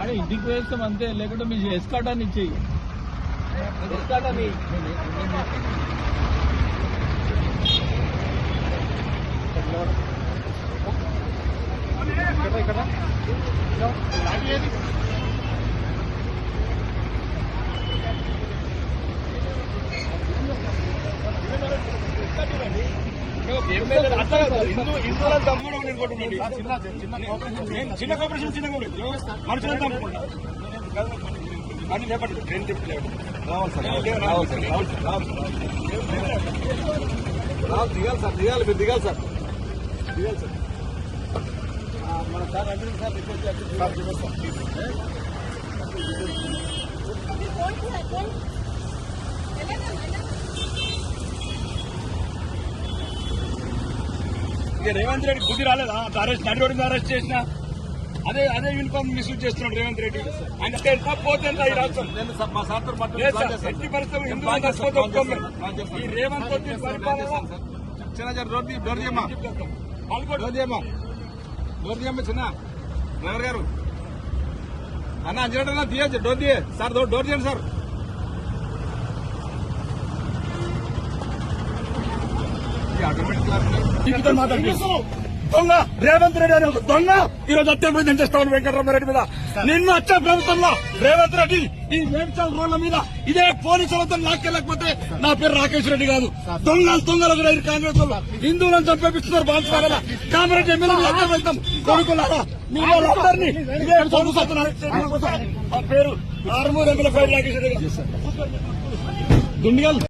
అదే ఇంటికి వేస్తాం అంతే, లేకుంటే మీ ఎస్కాట్ అని ఇచ్చేయి. ఎస్కాట్ అని చిన్న కోఆపరేషన్ మనుషులంతా కానీ లేపండి ట్రైన్ టిప్ దిగాలి సార్, దిగాలి, మీరు దిగాలి సార్, దిగాలి సార్. మన సార్ అంటే సార్ ఇక రేవంత్ రెడ్డి బుద్ధి రాలేదా? అరెస్ట్ నడిరోడిని అరెస్ట్ చేసిన అదే యూనిఫామ్ మిస్యూజ్ చేస్తున్నాడు రేవంత్ రెడ్డి. ఆయన పోతే ఈ రాష్ట్రం ఎట్టి పరిస్థితులు హిందువులు నష్టపోతే ఈ రేవంత్ రెడ్డి పరిపాలన చిన్న డోర్ తీయమ్మా, చిన్న డ్రైవర్ గారు అన్న అంజనన్నా తీయచ్చు, డోర్ తీయ సార్, డోర్ తీయండి సార్. దొంగ రేవంత్ రెడ్డి అని ఒక దొంగ ఈరోజు అత్యంత చేస్తామని వెంకటరామారెడ్డి మీద. నిన్ను వచ్చే ప్రభుత్వంలో రేవంత్ రెడ్డి ఈ మేడ్చల్ రోడ్ల మీద ఇదే పోలీసులతో లాక్కెళ్ళకపోతే నా పేరు రాకేష్ రెడ్డి కాదు. దొంగలు కూడా కాంగ్రెస్ వాళ్ళు హిందువులను చంపేపిస్తున్నారు. బాధితుల కామారెడ్డి ఎమ్మెల్యే వెళ్తాం కొడుకులారా మీరందరినీ ఇదే పేరు ఆర్మూర్ ఎమ్మెల్యే రాకేష్ రెడ్డి గారు దుండిగల్.